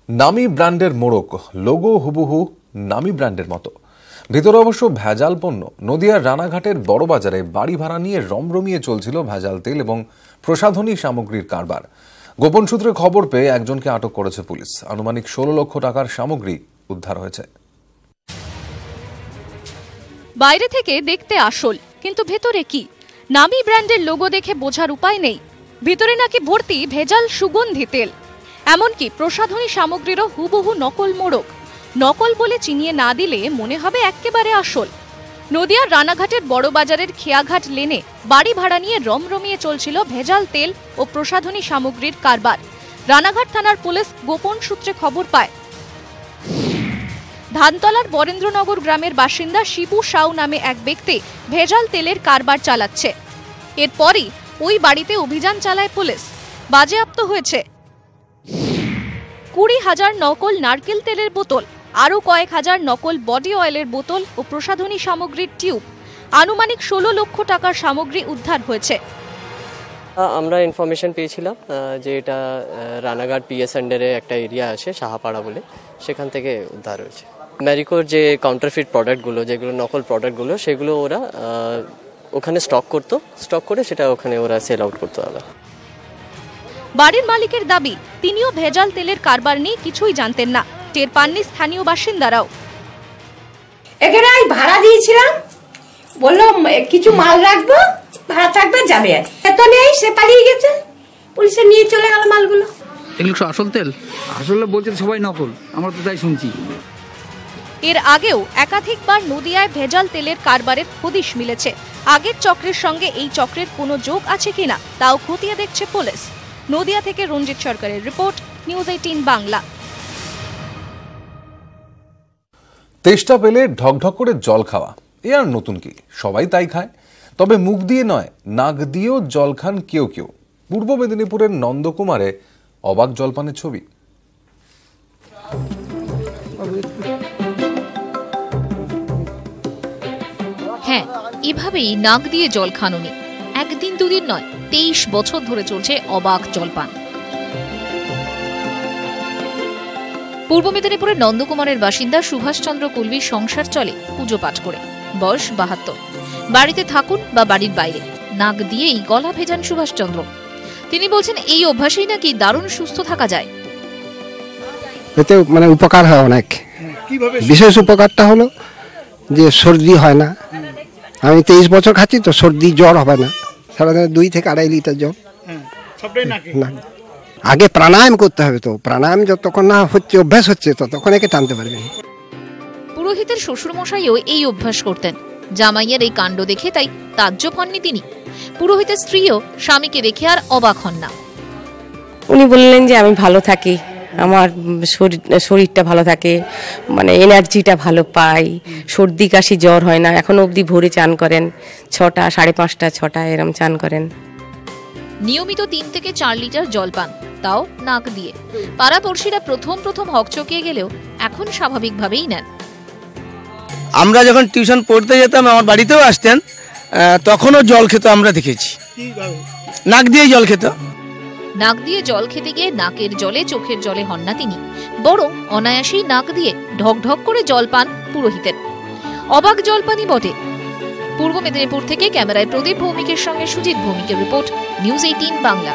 নামি ব্র্যান্ডের মোড়ক, লোগো হুবহু নামি ব্র্যান্ডের মতো, ভিতরে অবশ্য ভেজাল পণ্য। নদিয়ার রানাঘাটের বড় বাজারে বাড়ি ভাড়া নিয়ে রমরমিয়ে চলছিল ভেজাল তেল এবং প্রসাধনী সামগ্রীর কারবার। গোপন সূত্রে খবর পেয়ে একজনকে আটক করেছে পুলিশ। আনুমানিক 16 লক্ষ টাকার সামগ্রী উদ্ধার হয়েছে। বাইরে থেকে দেখতে আসল, কিন্তু ভেতরে কি? নামি ব্র্যান্ডের লোগো দেখে বোঝার উপায় নেই। ভিতরে নাকি ভর্তি ভেজাল সুগন্ধি তেল। এমনকি প্রসাধনী সামগ্রীরও হুবহু নকল মোড়ক। নকল বলে চিনিয়ে না দিলে মনে হবে একেবারে আসল। নদিয়ার রানাঘাটের বড় বাজারের খেয়াঘাট লেনে বাড়ি ভাড়া নিয়ে রমরমিয়ে চলছিল ভেজাল তেল ও প্রসাধনী সামগ্রীর কারবার। রানাঘাট থানার পুলিশ গোপন সূত্রে খবর পায় ধানতলার বরেন্দ্রনগর গ্রামের বাসিন্দা শিবু সাউ নামে এক ব্যক্তি ভেজাল তেলের কারবার চালাচ্ছে। এরপরই ওই বাড়িতে অভিযান চালায় পুলিশ। বাজেয়াপ্ত হয়েছে 20,000 নকল নারকেল তেলের বোতল, আরও কয়েক হাজার নকল বডি অয়েলের বোতল ও প্রসাধনী সামগ্রীর টিউব। আনুমানিক 16 লক্ষ টাকার সামগ্রী উদ্ধার হয়েছে। আমরা ইনফরমেশন পেয়েছিলাম যে এটা রানাঘাট পিএস আন্ডারে একটা এরিয়া আছে সাহাপাড়া বলে, সেখান থেকে উদ্ধার হয়েছে। ম্যারিকোর যে কাউন্টারফিট প্রোডাক্টগুলো, যেগুলো নকল প্রোডাক্টগুলো, সেগুলো ওরা ওখানে স্টক করে সেটা ওখানে ওরা সেল আউট করতো। বাড়ির মালিকের দাবি, তিনিও ভেজাল তেলের কারবার নিয়ে কিছুই জানতেন না। টের পাননি স্থানীয় বাসিন্দারাও। এখানে আমি ভাড়া দিয়েছিলাম, বললো কিছু মাল রাখবো, ভাড়া থাকবে, যাবে। এত নেই, সে পালিয়ে গেছে, পুলিশে নিয়ে চলে গেল মালগুলো। এগুলো আসল তেল? আসলে বলছে সবাই নকল, আমরা তো তাই শুনছি। এর আগেও একাধিকবার নদিয়ায় ভেজাল তেলের কারবারের হদিশ মিলেছে। আগের চক্রের সঙ্গে এই চক্রের কোনো যোগ আছে কিনা তাও খতিয়ে দেখছে পুলিশ। নদিয়া থেকে রঞ্জিত সরকারের রিপোর্ট, নিউজ 18 বাংলা। তেষ্টা পেলে ঢকঢক করে জল খাওয়া, এ আর নতুন কি, সবাই তাই খায়। তবে মুখ দিয়ে নয়, নাক দিয়েও জল খান কেউ কেউ। পূর্ব মেদিনীপুরের নন্দকুমারে অবাক জলপানের ছবি। হ্যাঁ, এভাবেই নাক দিয়ে জল খানুনি একদিন দুদিন নয়, 23 বছর ধরে চলছে অবাক জলপান। পূর্ব মেদিনীপুরের নন্দকুমারের বাসিন্দা সুভাষচন্দ্র কুলবির সংসার চলে পুজো পাঠ করে। বয়স 72। বাড়িতে থাকুন বা বাড়ির বাইরে, নাক দিয়েই গলা ভেজান সুভাষচন্দ্র। তিনি বলছেন এই অভ্যাসেই নাকি দারুণ সুস্থ থাকা যায়। এতে উপকার হয় অনেক। বিশেষ উপকারটা হলো যে সর্দি হয় না। আমি 23 বছর খাচ্ছি তো, সর্দি জ্বর হবে না। সারাদিনে 2 থেকে 2.5 লিটার জল। আগে প্রাণায়াম করতে হবে, তো প্রাণায়াম যতক্ষণ না হচ্ছে, অভ্যাস হচ্ছে, ততক্ষণ একে টানতে পারবেন। পুরোহিতের শ্বশুরমশাইও এই অভ্যাস করতেন। জামাইয়ের এই কাণ্ড দেখে তাই তাজ্জব হননি তিনি। পুরোহিতের স্ত্রীও স্বামীকে দেখে আর অবাক হন না। উনি বললেন যে আমি ভালো থাকি, আমার শরীরটা ভালো থাকে, এনার্জিটা ভালো পাই, সর্দি কাশি জ্বর হয় না। এখন অবধি ভোরে চান করেন, 6টা, 5:30, 6টা এরম চান করেন। নিয়মিত 3 থেকে 4 লিটার জল পান, তাও নাক দিয়ে। পাড়াপড়শিরা প্রথম হকচকিয়ে গেলেও এখন স্বাভাবিকভাবেই নেন। আমরা যখন টিউশন পড়তে যেতাম, আমার বাড়িতেও আসতেন, তখনও জল খেত, আমরা দেখেছি। নাক দিয়ে জল খেত। নাক দিয়ে জল খেতে গিয়ে নাকের জলে চোখের জলে হন না তিনি, বরং অনায়াসেই নাক দিয়ে ঢকঢক করে জল পান পুরোহিতের। অবাক জলপানই বটে। পূর্ব মেদিনীপুর থেকে ক্যামেরায় প্রদীপ ভৌমিকের সঙ্গে সুজিত ভৌমিকের রিপোর্ট, নিউজ 18 বাংলা।